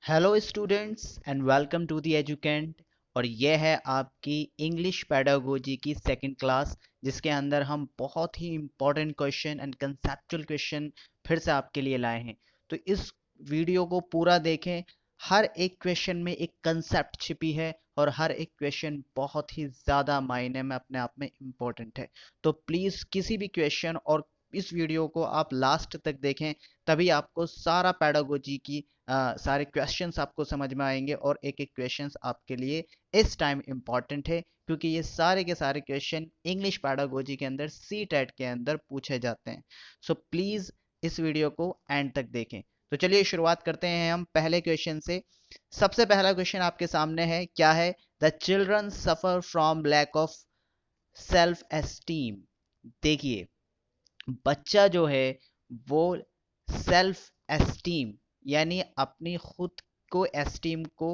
Hello students and welcome to the Educent. और ये है आपकी इंग्लिश पेडागोजी की सेकंड क्लास, जिसके अंदर हम बहुत ही important question and conceptual question फिर से आपके लिए लाए हैं। तो इस वीडियो को पूरा देखें। हर एक क्वेश्चन में एक कंसेप्ट छिपी है और हर एक क्वेश्चन बहुत ही ज़्यादा मायने में अपने आप में इम्पोर्टेंट है। तो प्लीज़ किसी भी क्वेश्चन और इस वीडियो को आप लास्ट तक देखें, तभी आपको सारा पेडागोजी की सारे क्वेश्चंस आपको समझ में आएंगे और एक एक क्वेश्चंस आपके लिए इस टाइम इम्पॉर्टेंट है, क्योंकि ये सारे के सारे क्वेश्चन इंग्लिश पैडागोजी के अंदर सी टेट के अंदर पूछे जाते हैं। सो प्लीज़ इस वीडियो को एंड तक देखें। तो चलिए शुरुआत करते हैं हम पहले क्वेश्चन से। सबसे पहला क्वेश्चन आपके सामने है, क्या है? The children suffer from lack of self esteem. देखिए, बच्चा जो है वो सेल्फ एस्टीम यानी अपनी खुद को एस्टीम को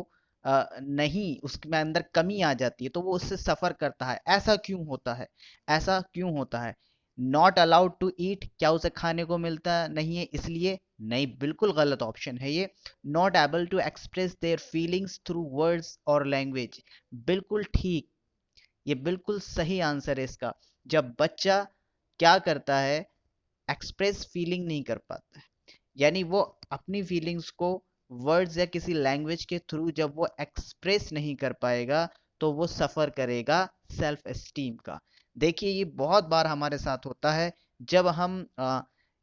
नहीं, उसके अंदर कमी आ जाती है तो वो उससे सफर करता है। ऐसा क्यों होता है? ऐसा क्यों होता है? नॉट अलाउड टू ईट, क्या उसे खाने को मिलता नहीं है इसलिए? नहीं, बिल्कुल गलत ऑप्शन है ये। Not able to express their feelings through words or language, बिल्कुल ठीक, ये बिल्कुल सही आंसर है इसका। जब बच्चा क्या करता है, एक्सप्रेस फीलिंग नहीं कर पाता है, यानी वो अपनी फीलिंग्स को वर्ड्स या किसी लैंग्वेज के थ्रू जब वो एक्सप्रेस नहीं कर पाएगा तो वो सफ़र करेगा सेल्फ एस्टीम का। देखिए, ये बहुत बार हमारे साथ होता है जब हम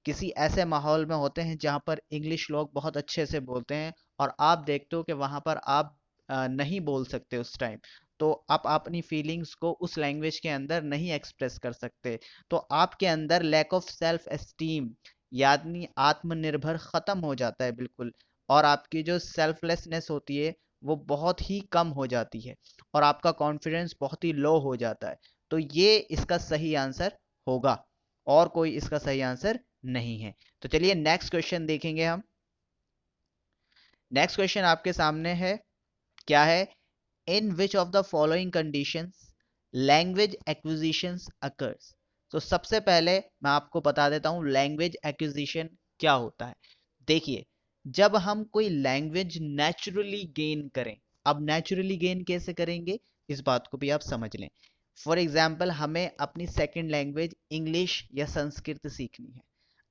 किसी ऐसे माहौल में होते हैं जहाँ पर इंग्लिश लोग बहुत अच्छे से बोलते हैं और आप देखते हो कि वहाँ पर आप नहीं बोल सकते उस टाइम, तो आप अपनी फीलिंग्स को उस लैंग्वेज के अंदर नहीं एक्सप्रेस कर सकते, तो आपके अंदर लैक ऑफ सेल्फ एस्टीम यानी आत्मनिर्भर खत्म हो जाता है बिल्कुल। और आपकी जो सेल्फलेसनेस होती है वो बहुत ही कम हो जाती है और आपका कॉन्फिडेंस बहुत ही लो हो जाता है। तो ये इसका सही आंसर होगा, और कोई इसका सही आंसर नहीं है। तो चलिए नेक्स्ट क्वेश्चन देखेंगे हम। नेक्स्ट क्वेश्चन आपके सामने है, क्या है? In which of the following conditions language acquisitions occurs. तो सबसे पहले मैं आपको बता देता हूं लैंग्वेज एक्विजिशन क्या होता है। देखिए, जब हम कोई लैंग्वेज नेचुरली गेन करें, अब नेचुरली गेन कैसे करेंगे इस बात को भी आप समझ लें। फॉर एग्जाम्पल, हमें अपनी सेकेंड लैंग्वेज इंग्लिश या संस्कृत सीखनी है।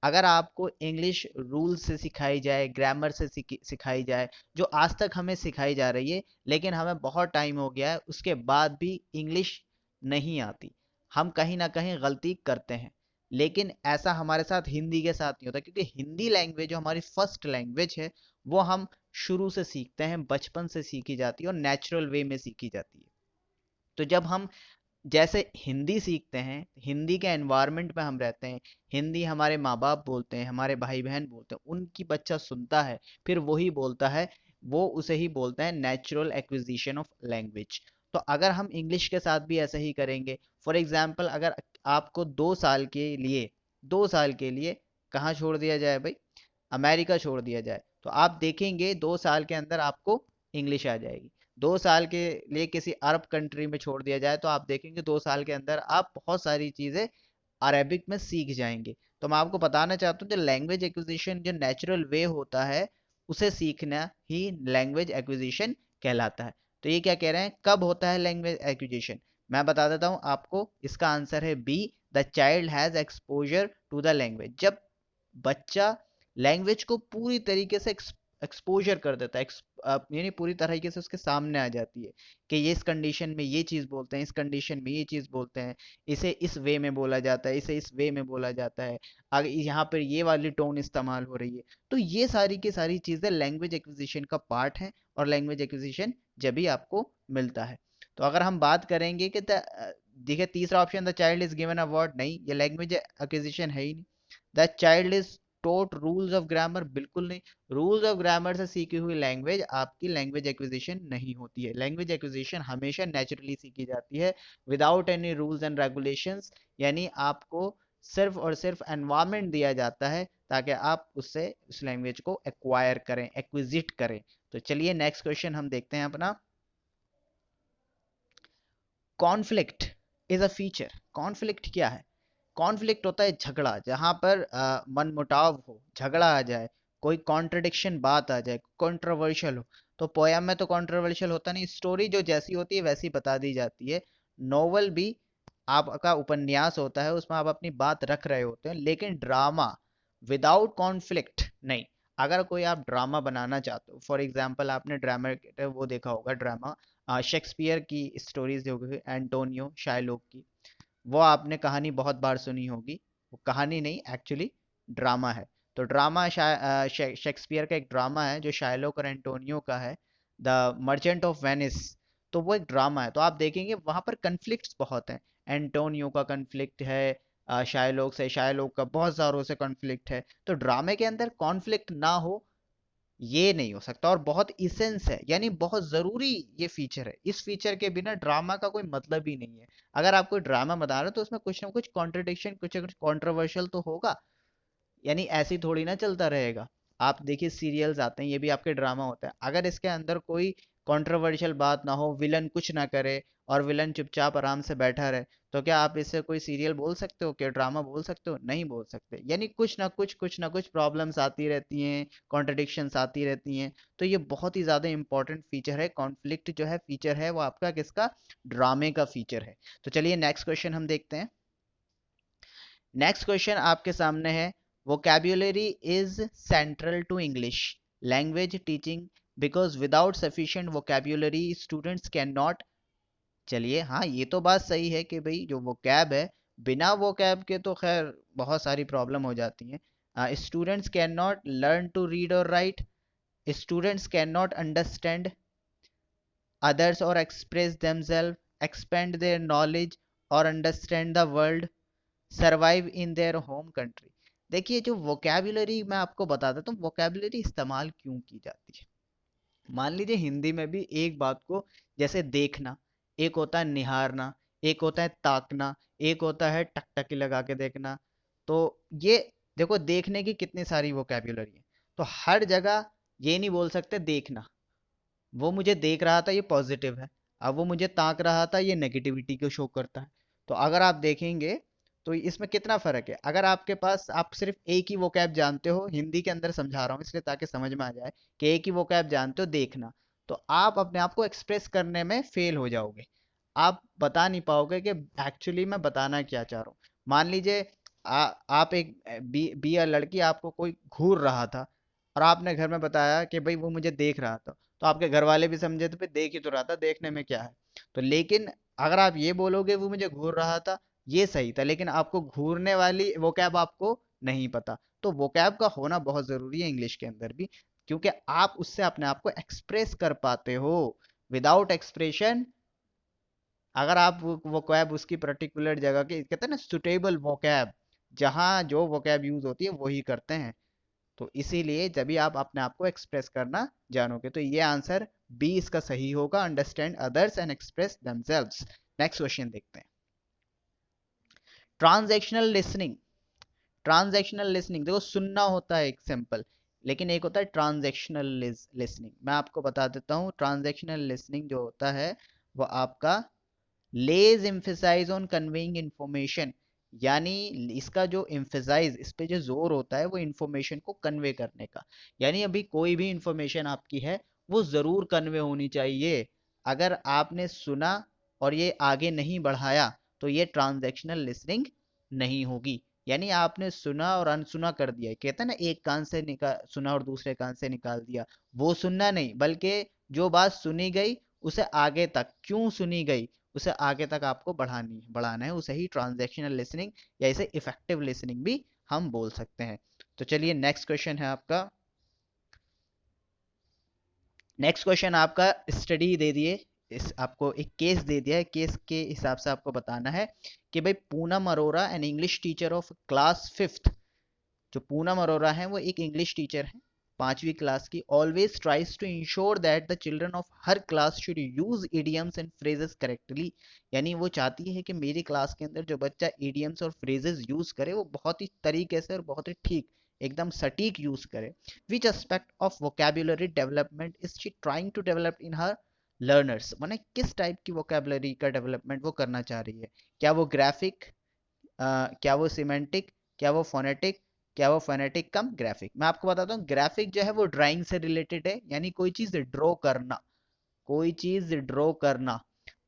अगर आपको इंग्लिश रूल से सिखाई जाए, ग्रामर से सिखाई जाए, जो आज तक हमें सिखाई जा रही है, लेकिन हमें बहुत टाइम हो गया है उसके बाद भी इंग्लिश नहीं आती, हम कहीं ना कहीं गलती करते हैं। लेकिन ऐसा हमारे साथ हिंदी के साथ नहीं होता, क्योंकि हिंदी लैंग्वेज जो हमारी फर्स्ट लैंग्वेज है वो हम शुरू से सीखते हैं, बचपन से सीखी जाती है और नेचुरल वे में सीखी जाती है। तो जब हम जैसे हिंदी सीखते हैं, हिंदी के एनवायरनमेंट में हम रहते हैं, हिंदी हमारे माँ बाप बोलते हैं, हमारे भाई बहन बोलते हैं, उनकी बच्चा सुनता है, फिर वही बोलता है, वो उसे ही बोलते हैं नेचुरल एक्विजिशन ऑफ लैंग्वेज। तो अगर हम इंग्लिश के साथ भी ऐसा ही करेंगे, फॉर एग्जाम्पल अगर आपको 2 साल के लिए, 2 साल के लिए कहाँ छोड़ दिया जाए भाई, अमेरिका छोड़ दिया जाए, तो आप देखेंगे 2 साल के अंदर आपको इंग्लिश आ जाएगी। 2 साल के लिए किसी अरब कंट्री में छोड़ दिया जाए तो आप देखेंगे 2 साल के अंदर आप बहुत सारी चीज़ें अरेबिक में सीख जाएंगे। तो मैं आपको बताना चाहता हूँ, जो लैंग्वेज एक्विजिशन जो नेचुरल वे होता है उसे सीखना ही लैंग्वेज एक्विजिशन कहलाता है। तो ये क्या कह रहे हैं, कब होता है लैंग्वेज एक्विजिशन? मैं बता देता हूँ आपको, इसका आंसर है B, the child has exposure to the language. जब बच्चा लैंग्वेज को पूरी तरीके से एक्सपोजर कर देता है, यानी पूरी तरीके से उसके सामने आ जाती है कि ये इस कंडीशन में ये चीज़ बोलते हैं, इस कंडीशन में ये चीज़ बोलते हैं, इसे इस वे में बोला जाता है, इसे इस वे में बोला जाता है, आगे यहाँ पर ये वाली टोन इस्तेमाल हो रही है। तो ये सारी की सारी चीज़ें लैंग्वेज एक्विजिशन का पार्ट है और लैंग्वेज एक्विजिशन जब भी आपको मिलता है। तो अगर हम बात करेंगे कि देखिए तीसरा option, the child is given a word, नहीं, ये लैंग्वेज एक्विजिशन है ही नहीं। The child is taught rules of grammar, बिल्कुल नहीं, रूल्स ऑफ ग्रामर से सीखी हुई लैंग्वेज आपकी लैंग्वेज एक्विजिशन नहीं होती है। लैंग्वेज एक्विजिशन हमेशा नेचुरली सीखी जाती है without any rules and regulations, यानी आपको सिर्फ और सिर्फ एनवायरनमेंट दिया जाता है ताकि आप उससे उस लैंग्वेज को एक्वायर करें, एक्विजिट करें। तो चलिए नेक्स्ट क्वेश्चन हम देखते हैं अपना। Conflict is a feature. Conflict क्या है? कॉन्फ्लिक्ट होता है झगड़ा, जहां पर मनमुटाव हो, झगड़ा आ जाए, कोई कॉन्ट्रडिक्शन बात आ जाए, कंट्रोवर्शियल हो, तो पोयम में तो कंट्रोवर्शियल होता नहीं, स्टोरी जो जैसी होती है वैसी बता दी जाती है। नोवेल भी आपका उपन्यास होता है, उसमें आप अपनी बात रख रहे होते हैं, लेकिन ड्रामा विदाउट कॉन्फ्लिक्ट नहीं। अगर कोई आप ड्रामा बनाना चाहते हो, फॉर एग्जाम्पल आपने ड्रामा वो देखा होगा, ड्रामा शेक्सपियर की स्टोरीज होगी, एंटोनियो शायलोक की, वो आपने कहानी बहुत बार सुनी होगी। वो कहानी नहीं, एक्चुअली ड्रामा है। तो ड्रामा शेक्सपियर का एक ड्रामा है जो शायलोक और एंटोनियो का है, द मर्चेंट ऑफ वेनिस। तो वो एक ड्रामा है, तो आप देखेंगे वहां पर कन्फ्लिक्ट्स बहुत हैं। एंटोनियो का कन्फ्लिक्ट है शायलोक से, शायलोक का बहुत सारों से कॉन्फ्लिक्ट है। तो ड्रामे के अंदर कॉन्फ्लिक्ट ना हो ये नहीं हो सकता, और बहुत इसेंस है, यानी बहुत जरूरी ये फीचर है। इस फीचर के बिना ड्रामा का कोई मतलब ही नहीं है। अगर आप कोई ड्रामा बता रहे हो तो उसमें कुछ ना कुछ कॉन्ट्रडिक्शन, कुछ ना कुछ कॉन्ट्रोवर्शियल तो होगा, यानी ऐसी थोड़ी ना चलता रहेगा। आप देखिए सीरियल्स आते हैं, ये भी आपके ड्रामा होता है, अगर इसके अंदर कोई कंट्रोवर्शियल बात ना हो, विलन कुछ ना करे और विलन चुपचाप आराम से बैठा रहे, तो क्या आप इससे कोई सीरियल बोल सकते हो, क्या ड्रामा बोल सकते हो? नहीं बोल सकते। यानी कुछ ना कुछ प्रॉब्लम्स आती रहती हैं, कॉन्ट्रडिक्शंस आती रहती हैं। तो ये बहुत ही ज़्यादा इंपॉर्टेंट फीचर है, कॉन्फ्लिक्ट जो है फीचर है वो आपका किसका? ड्रामे का फीचर है। तो चलिए नेक्स्ट क्वेश्चन हम देखते हैं। नेक्स्ट क्वेश्चन आपके सामने है, vocabulary is central to English language teaching because without sufficient vocabulary students cannot। चलिए हाँ, ये तो बात सही है कि भाई जो vocab है, बिना vocab के तो खैर बहुत सारी प्रॉब्लम हो जाती हैं। Students can not learn to read और write, students can not understand others or express themselves, expand their knowledge or understand the world, survive in their home country. देखिए जो वोकेबुलरी मैं आपको बता देता हूँ, वोकेबुलरी इस्तेमाल क्यों की जाती है। मान लीजिए हिंदी में भी एक बात को, जैसे देखना, एक होता है निहारना, एक होता है ताकना, एक होता है टकटकी लगा के देखना। तो ये देखो देखने की कितनी सारी वोकेबुलरी है। तो हर जगह ये नहीं बोल सकते देखना, वो मुझे देख रहा था ये पॉजिटिव है, अब वो मुझे ताक रहा था ये नेगेटिविटी को शो करता है। तो अगर आप देखेंगे तो इसमें कितना फर्क है। अगर आपके पास आप सिर्फ एक ही वोकैब जानते हो, हिंदी के अंदर समझा रहा हूँ इसलिए ताकि समझ में आ जाए, कि एक ही वोकैब जानते हो देखना, तो आप अपने आप को एक्सप्रेस करने में फेल हो जाओगे। आप बता नहीं पाओगे कि एक्चुअली मैं बताना क्या चाह रहा हूँ। मान लीजिए आप एक बी या लड़की आपको कोई घूर रहा था, और आपने घर में बताया कि भाई वो मुझे देख रहा था, तो आपके घर वाले भी समझे तो फिर देख ही तो रहा था, देखने में क्या है। तो लेकिन अगर आप ये बोलोगे वो मुझे घूर रहा था, ये सही था, लेकिन आपको घूरने वाली वोकैब आपको नहीं पता। तो वोकैब का होना बहुत जरूरी है इंग्लिश के अंदर भी, क्योंकि आप उससे अपने आप को एक्सप्रेस कर पाते हो। विदाउट एक्सप्रेशन, अगर आप वोकैब उसकी पर्टिकुलर जगह के, कहते हैं ना सुटेबल वोकैब, जहाँ जो वोकैब यूज होती है वही करते हैं। तो इसीलिए जब भी आप अपने आप को एक्सप्रेस करना जानोगे, तो ये आंसर बी इसका सही होगा, understand others and express themselves. Next question देखते हैं। Transactional listening. ट्रांजैक्शनल लिसनिंग देखो, सुनना होता है एक सिंपल, लेकिन एक होता है ट्रांजैक्शनल लिसनिंग। मैं आपको बता देता हूँ, ट्रांजैक्शनल लिसनिंग जो होता है वो आपका लेज एम्फेसाइज ऑन कन्वेइंग इंफॉर्मेशन, यानी इसका जो एम्फेसाइज, इस पे जो जोर होता है वो इंफॉर्मेशन को कन्वे करने का। यानी अभी कोई भी इंफॉर्मेशन आपकी है वो जरूर कन्वे होनी चाहिए। अगर आपने सुना और ये आगे नहीं बढ़ाया तो ये ट्रांजैक्शनल लिसनिंग नहीं होगी। यानी आपने सुना और अनसुना कर दिया, कहते हैं ना एक कान से निकाल सुना और दूसरे कान से निकाल दिया, वो सुनना नहीं, बल्कि जो बात सुनी गई उसे आगे तक क्यों सुनी गई, उसे आगे तक आपको बढ़ाना है, उसे ही ट्रांजैक्शनल लिसनिंग या इसे इफेक्टिव लिसनिंग भी हम बोल सकते हैं। तो चलिए नेक्स्ट क्वेश्चन है आपका। नेक्स्ट क्वेश्चन आपका स्टडी दे दिए, इस आपको एक केस दे दिया है, केस के हिसाब से आपको बताना है कि भाई Poonam Arora an English teacher of class fifth. जो पूनम अरोरा है वो एक इंग्लिश टीचर है 5वीं क्लास की, always tries to ensure that the children of her class should use idioms and phrases correctly. यानी वो चाहती है कि मेरी क्लास के अंदर जो बच्चा इडियम्स और फ्रेजेस यूज करे वो बहुत ही तरीके से और बहुत ही ठीक, एकदम सटीक यूज करे। Which aspect of vocabulary development is she trying to develop in her learners, माने किस टाइप की वोकेबुलरी का डेवलपमेंट वो करना चाह रही है। क्या वो ग्राफिक, क्या वो सिमेंटिक, क्या वो फोनेटिक, क्या वो फोनेटिक कम ग्राफिक। मैं आपको बताता हूँ, ग्राफिक जो है वो ड्राइंग से रिलेटेड है, यानी कोई चीज ड्रॉ करना, कोई चीज ड्रॉ करना।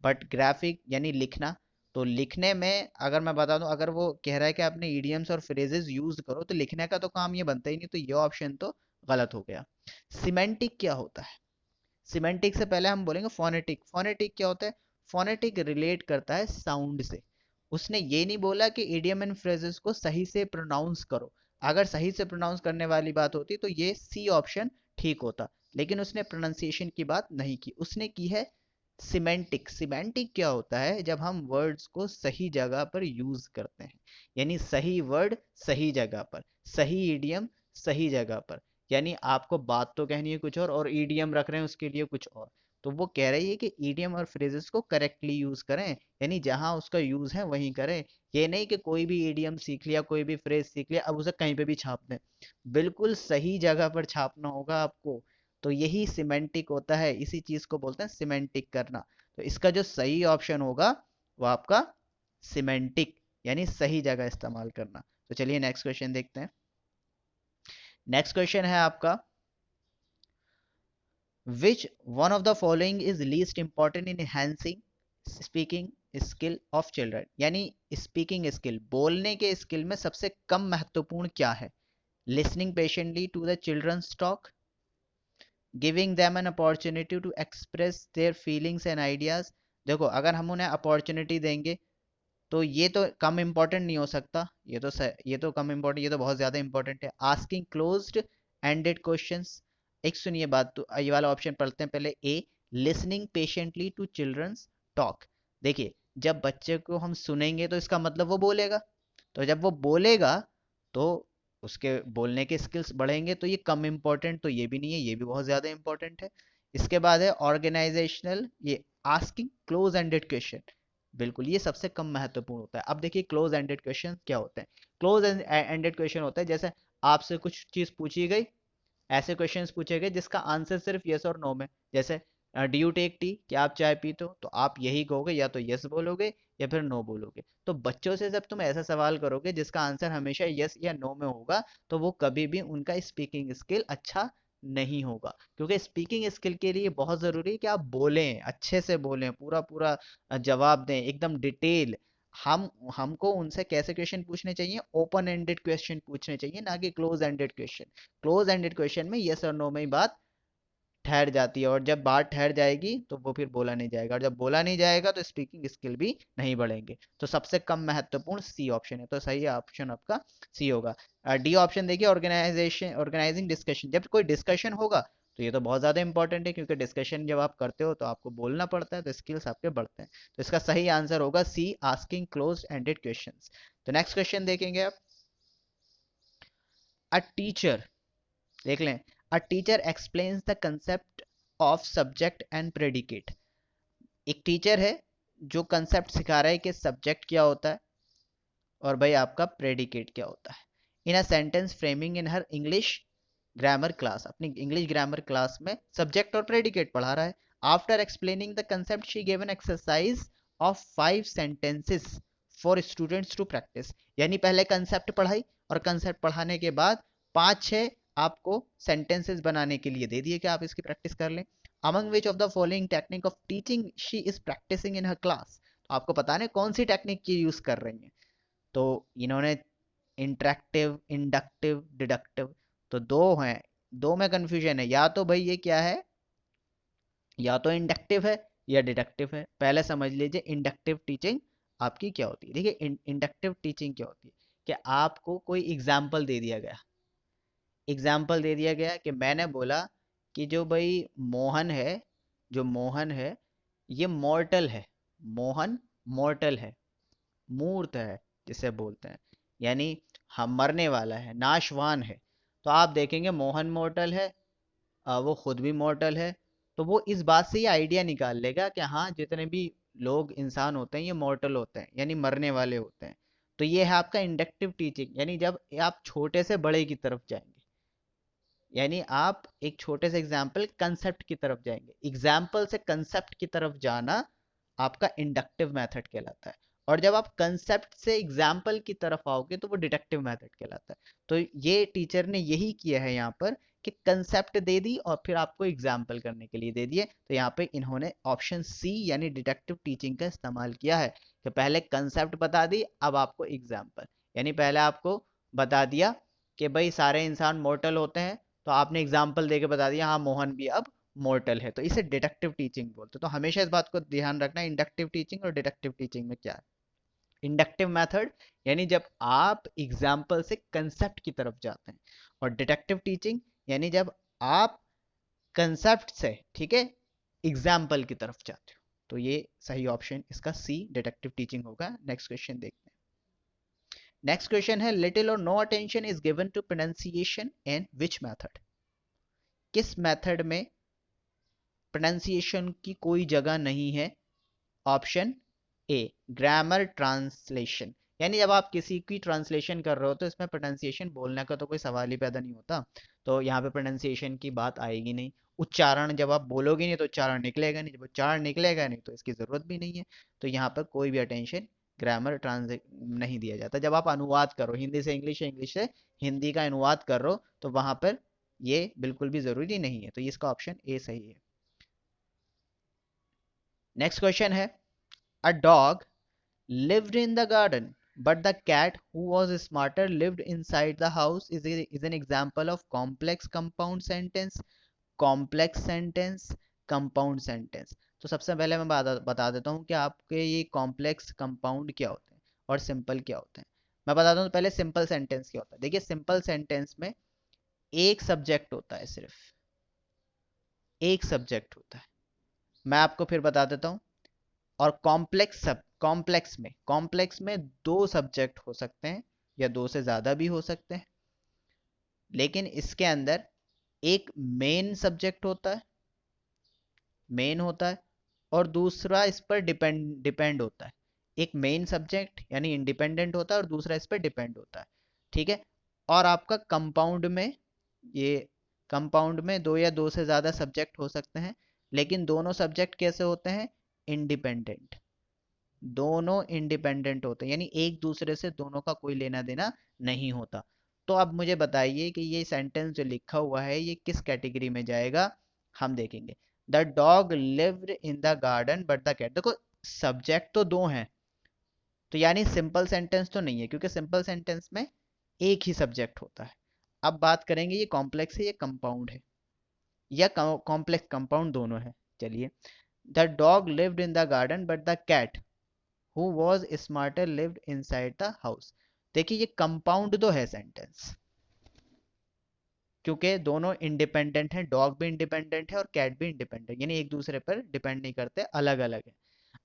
बट ग्राफिक यानी लिखना। तो लिखने में अगर मैं बता दूं, अगर वो कह रहा है कि आपने ईडियम्स और फ्रेजेस यूज करो, तो लिखने का तो काम ये बनता ही नहीं, तो ये ऑप्शन तो गलत हो गया। सिमेंटिक क्या होता है? सिमेंटिक से पहले हम बोलेंगे फोनेटिक। फोनेटिक क्या होता है? फोनेटिक रिलेट करता है साउंड से। उसने ये नहीं बोला कि इडियम एंड फ्रेजेस को सही से प्रोनाउंस करो। अगर सही से प्रोनाउंस करने वाली बात होती तो ये सी ऑप्शन ठीक होता, लेकिन उसने प्रोनाउंसिएशन की बात नहीं की, उसने की है सिमेंटिक। सिमेंटिक क्या होता है? जब हम वर्ड्स को सही जगह पर यूज करते हैं, यानी सही वर्ड सही जगह पर, सही इडियम सही जगह पर। यानी आपको बात तो कहनी है कुछ और ईडीएम रख रहे हैं उसके लिए कुछ और। तो वो कह रही है कि ईडीएम और फ्रेजेस को करेक्टली यूज करें, यानी जहां उसका यूज है वहीं करें। ये नहीं कि कोई भी ईडीएम सीख लिया, कोई भी फ्रेज सीख लिया, अब उसे कहीं पे भी छाप दें। बिल्कुल सही जगह पर छापना होगा आपको। तो यही सिमेंटिक होता है, इसी चीज को बोलते हैं सिमेंटिक करना। तो इसका जो सही ऑप्शन होगा वो आपका सिमेंटिक, यानी सही जगह इस्तेमाल करना। तो चलिए नेक्स्ट क्वेश्चन देखते हैं। नेक्स्ट क्वेश्चन है आपका, which one of the following is least important in enhancing speaking skill of children? यानी स्पीकिंग स्किल, बोलने के स्किल में सबसे कम महत्वपूर्ण क्या है? listening patiently to the children's talk, giving them an opportunity to express their feelings and ideas। देखो, अगर हम उन्हें अपॉर्चुनिटी देंगे तो ये तो कम इंपॉर्टेंट नहीं हो सकता, ये तो कम इंपॉर्टेंट, ये तो बहुत ज्यादा इंपॉर्टेंट है। Asking closed ended questions. एक सुनिए बात, तो ये वाला ऑप्शन पढ़ते हैं पहले। A, listening patiently to children's talk. देखिए, जब बच्चे को हम सुनेंगे तो इसका मतलब वो बोलेगा, तो जब वो बोलेगा तो उसके बोलने के स्किल्स बढ़ेंगे, तो ये कम इंपॉर्टेंट तो ये भी नहीं है, ये भी बहुत ज्यादा इंपॉर्टेंट है। इसके बाद है ऑर्गेनाइजेशनल, ये आस्किंग क्लोज एंडेड क्वेश्चन, बिल्कुल ये सबसे कम महत्वपूर्ण होता है। अब देखिए क्लोज एंडेड क्वेश्चन क्या होते हैं। क्लोज एंडेड क्वेश्चन होता है जैसे आपसे कुछ चीज पूछी गई, ऐसे क्वेश्चंस पूछे गए जिसका आंसर सिर्फ यस और नो में। जैसे डू यू टेक टी, क्या आप चाय पीते हो? तो आप यही कहोगे, या तो यस बोलोगे या फिर नो बोलोगे। तो बच्चों से जब तुम ऐसा सवाल करोगे जिसका आंसर हमेशा यस या नो में होगा, तो वो कभी भी उनका स्पीकिंग स्किल अच्छा नहीं होगा। क्योंकि स्पीकिंग स्किल के लिए बहुत जरूरी है कि आप बोलें, अच्छे से बोलें, पूरा पूरा जवाब दें, एकदम डिटेल। हम हमको उनसे कैसे क्वेश्चन पूछने चाहिए? ओपन एंडेड क्वेश्चन पूछने चाहिए, ना कि close ended question. Close ended question में यस और नो में ही बात ठहर जाती है, और जब बात ठहर जाएगी तो वो फिर बोला नहीं जाएगा, और जब बोला नहीं जाएगा तो स्पीकिंग स्किल भी नहीं बढ़ेंगे। तो सबसे कम महत्वपूर्ण सी ऑप्शन है, तो सही ऑप्शन आपका सी होगा। डी ऑप्शन देखिए, ऑर्गेनाइजेशन ऑर्गेनाइजिंग डिस्कशन। जब कोई डिस्कशन होगा तो ये तो बहुत ज्यादा इंपॉर्टेंट है, क्योंकि डिस्कशन जब आप करते हो तो आपको बोलना पड़ता है, तो स्किल्स आपके बढ़ते हैं। तो इसका सही आंसर होगा सी, आस्किंग क्लोज एंडेड क्वेश्चन। तो नेक्स्ट क्वेश्चन देखेंगे आप। अ टीचर, देख लें, a teacher explains the concept of subject and predicate. एक टीचर है जो कंसेप्ट सिखा रहा है कि सब्जेक्ट क्या होता है और भाई आपका प्रेडिकेट क्या होता है। In a sentence framing in her English grammar class, अपनी इंग्लिश ग्रामर क्लास में सब्जेक्ट और प्रेडिकेट पढ़ा रहा है। After explaining the concept she given exercise of 5 sentences for students to practice. यानी पहले कंसेप्ट पढ़ाई, और कंसेप्ट पढ़ाने के बाद 5-6 आपको सेंटेंसेस बनाने के लिए दे दिए कि आप इसकी प्रैक्टिस कर लें। Among which of the following technique of teaching she is practicing in her class. तो आपको बताना है कौन सी टेक्निक की यूज कर रही है। तो इन्होंने इंटरेक्टिव, इंडक्टिव, डिडक्टिव, तो दो हैं, दो में कंफ्यूजन है। या तो भाई ये क्या है, या तो इंडक्टिव है या डिडक्टिव है। पहले समझ लीजिए इंडक्टिव टीचिंग आपकी क्या होती है। देखिए इंडक्टिव टीचिंग क्या होती है, कि आपको कोई एग्जाम्पल दे दिया गया, एग्जाम्पल दे दिया गया कि मैंने बोला कि जो भाई मोहन है, जो मोहन है ये मॉर्टल है। मोहन मॉर्टल है, मूर्त है जिसे बोलते हैं, यानी हम मरने वाला है, नाशवान है। तो आप देखेंगे मोहन मॉर्टल है, वो खुद भी मॉर्टल है, तो वो इस बात से ये आइडिया निकाल लेगा कि हाँ जितने भी लोग इंसान होते हैं ये मॉर्टल होते हैं, यानी मरने वाले होते हैं। तो ये है आपका इंडक्टिव टीचिंग, यानी जब आप छोटे से बड़े की तरफ जाएंगे, यानी आप एक छोटे से एग्जाम्पल कंसेप्ट की तरफ जाएंगे, एग्जाम्पल से कंसेप्ट की तरफ जाना आपका इंडक्टिव मेथड कहलाता है। और जब आप कंसेप्ट से एग्जाम्पल की तरफ आओगे तो वो डिडक्टिव मेथड कहलाता है। तो ये टीचर ने यही किया है यहाँ पर कि कंसेप्ट दे दी और फिर आपको एग्जाम्पल करने के लिए दे दिए। तो यहाँ पे इन्होंने ऑप्शन सी यानी डिडक्टिव टीचिंग का इस्तेमाल किया है कि पहले कंसेप्ट बता दी, अब आपको एग्जाम्पल, यानी पहले आपको बता दिया कि भाई सारे इंसान मोर्टल होते हैं, तो आपने एग्जाम्पल देके बता दिया हाँ मोहन भी अब मोर्टल है, तो इसे डिडक्टिव टीचिंग बोलते हैं। तो हमेशा इस बात को ध्यान रखना, इंडक्टिव टीचिंग और डिडक्टिव टीचिंग में क्या है। इंडक्टिव मेथड यानी जब आप एग्जाम्पल से कंसेप्ट की तरफ जाते हैं, और डिडक्टिव टीचिंग यानी जब आप कंसेप्ट से, ठीक है, एग्जाम्पल की तरफ जाते हो। तो ये सही ऑप्शन इसका सी डिडक्टिव टीचिंग होगा। नेक्स्ट क्वेश्चन देखते हैं। नेक्स्ट क्वेश्चन है little or no attention is given to pronunciation in which method. किस मेथड में प्रोनाउंसिएशन की कोई जगह नहीं है? ऑप्शन ए ग्रामर ट्रांसलेशन, यानी जब आप किसी की ट्रांसलेशन कर रहे हो तो इसमें प्रोनाउंसिएशन बोलने का तो कोई सवाल ही पैदा नहीं होता, तो यहाँ पे प्रोनाउंसिएशन की बात आएगी नहीं। उच्चारण जब आप बोलोगे नहीं तो उच्चारण निकलेगा नहीं, जब उच्चारण निकलेगा नहीं तो इसकी जरूरत भी नहीं है। तो यहाँ पर कोई भी अटेंशन ग्रामर ट्रांसले नहीं दिया जाता। जब आप अनुवाद करो हिंदी से इंग्लिश, इंग्लिश से हिंदी का अनुवाद कर रहे हो तो वहां पर ये बिल्कुल भी जरूरी नहीं है। तो इसका ऑप्शन ए सही है। नेक्स्ट क्वेश्चन है a dog lived in the garden, but the cat who was smarter lived inside the house is an example of complex compound sentence, complex sentence, compound sentence। तो सबसे पहले मैं बता देता हूँ कि आपके ये कॉम्प्लेक्स कंपाउंड क्या होते हैं और सिंपल क्या होते हैं। मैं बताता हूँ पहले सिंपल सेंटेंस क्या होता है। देखिए सिंपल सेंटेंस में एक सब्जेक्ट होता है, सिर्फ एक सब्जेक्ट होता है। मैं आपको फिर बता देता हूँ। और कॉम्प्लेक्स में दो सब्जेक्ट हो सकते हैं या दो से ज्यादा भी हो सकते हैं, लेकिन इसके अंदर एक मेन सब्जेक्ट होता है, मेन होता है, और दूसरा इस पर डिपेंड होता है। एक मेन सब्जेक्ट यानी इंडिपेंडेंट होता है और दूसरा इस पर डिपेंड होता है, ठीक है। और आपका कंपाउंड में, ये कंपाउंड में दो या दो से ज्यादा सब्जेक्ट हो सकते हैं, लेकिन दोनों सब्जेक्ट कैसे होते हैं? इंडिपेंडेंट। दोनों इंडिपेंडेंट होते हैं, यानी एक दूसरे से दोनों का कोई लेना देना नहीं होता। तो अब मुझे बताइए कि ये सेंटेंस जो लिखा हुआ है ये किस कैटेगरी में जाएगा, हम देखेंगे। The dog lived in the garden but the cat. देखो सब्जेक्ट तो दो हैं, तो यानी सिंपल सेंटेंस तो नहीं है, क्योंकि सिंपल सेंटेंस में एक ही सब्जेक्ट होता है। अब बात करेंगे ये कॉम्प्लेक्स है, ये कंपाउंड है, या कॉम्प्लेक्स कंपाउंड दोनों है। चलिए, the dog lived in the garden but the cat who was smarter lived inside the house। देखिए ये कंपाउंड तो है सेंटेंस, क्योंकि दोनों इंडिपेंडेंट हैं, डॉग भी इंडिपेंडेंट है और कैट भी इंडिपेंडेंट, यानी एक दूसरे पर डिपेंड नहीं करते, अलग अलग है।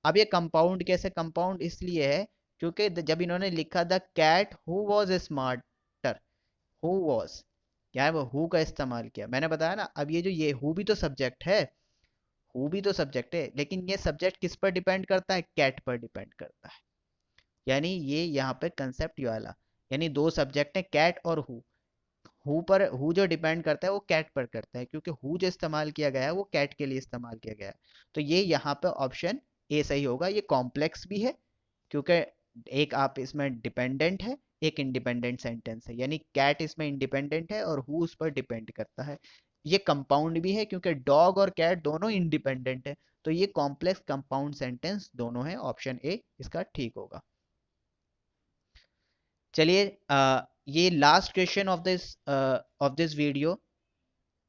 अब ये कंपाउंड कैसे? कंपाउंड इसलिए है क्योंकि जब इन्होंने लिखा the cat who was smarter, who was, क्या है वो हु का इस्तेमाल किया, मैंने बताया ना। अब ये जो ये हु भी तो सब्जेक्ट है, हु भी तो सब्जेक्ट है, लेकिन ये सब्जेक्ट किस पर डिपेंड करता है? कैट पर डिपेंड करता है। यानी ये यहाँ पे कंसेप्ट ये वाला, यानी दो सब्जेक्ट है कैट और हु। हु पर, हु जो डिपेंड करता है वो कैट पर करता है, क्योंकि हु जो इस्तेमाल किया गया है वो कैट के लिए इस्तेमाल किया गया है। तो ये यहाँ पे ऑप्शन ए सही होगा। ये कॉम्प्लेक्स भी है क्योंकि एक आप इसमें डिपेंडेंट है, एक इंडिपेंडेंट सेंटेंस है, यानी कैट इसमें इंडिपेंडेंट है और हु उस पर डिपेंड करता है। ये कंपाउंड भी है क्योंकि डॉग और कैट दोनों इंडिपेंडेंट है। तो ये कॉम्प्लेक्स कंपाउंड सेंटेंस दोनों है, ऑप्शन ए इसका ठीक होगा। चलिए ये last question of this video.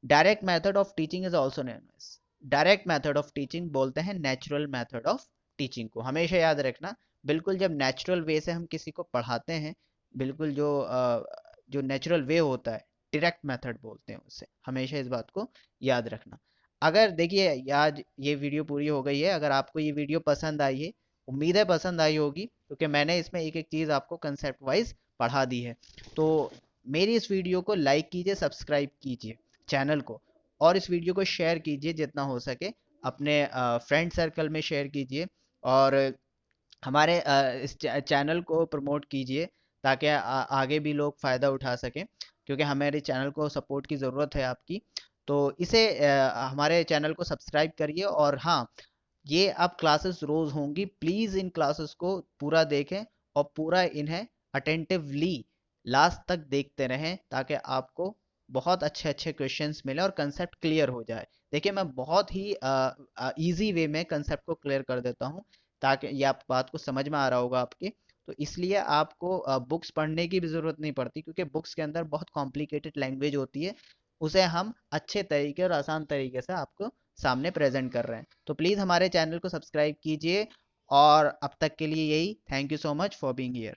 Direct method of teaching is also known as, direct method of teaching बोलते हैं नेचुरल मेथड ऑफ टीचिंग को। हमेशा याद रखना, बिल्कुल जब नेचुरल वे से हम किसी को पढ़ाते हैं, बिल्कुल जो नेचुरल वे होता है, डायरेक्ट मेथड बोलते हैं उससे। हमेशा इस बात को याद रखना। अगर देखिए आज ये वीडियो पूरी हो गई है, अगर आपको ये वीडियो पसंद आई है, उम्मीद है पसंद आई होगी, क्योंकि मैंने इसमें एक एक चीज़ आपको कंसेप्ट वाइज पढ़ा दी है। तो मेरी इस वीडियो को लाइक कीजिए, सब्सक्राइब कीजिए चैनल को, और इस वीडियो को शेयर कीजिए जितना हो सके, अपने फ्रेंड सर्कल में शेयर कीजिए, और हमारे इस चैनल को प्रमोट कीजिए ताकि आगे भी लोग फ़ायदा उठा सकें, क्योंकि हमारे चैनल को सपोर्ट की ज़रूरत है आपकी। तो इसे हमारे चैनल को सब्सक्राइब करिए। और हाँ, ये अब क्लासेस रोज होंगी, प्लीज इन क्लासेस को पूरा देखें और पूरा इन्हें अटेंटिवली लास्ट तक देखते रहें, ताकि आपको बहुत अच्छे अच्छे क्वेश्चंस मिले और कंसेप्ट क्लियर हो जाए। देखिए मैं बहुत ही इजी वे में कंसेप्ट को क्लियर कर देता हूँ, ताकि ये आप बात को समझ में आ रहा होगा आपके। तो इसलिए आपको बुक्स पढ़ने की भी ज़रूरत नहीं पड़ती, क्योंकि बुक्स के अंदर बहुत कॉम्प्लिकेटेड लैंग्वेज होती है, उसे हम अच्छे तरीके और आसान तरीके से आपको सामने प्रेजेंट कर रहे हैं। तो प्लीज़ हमारे चैनल को सब्सक्राइब कीजिए, और अब तक के लिए यही, thank you so much for being here.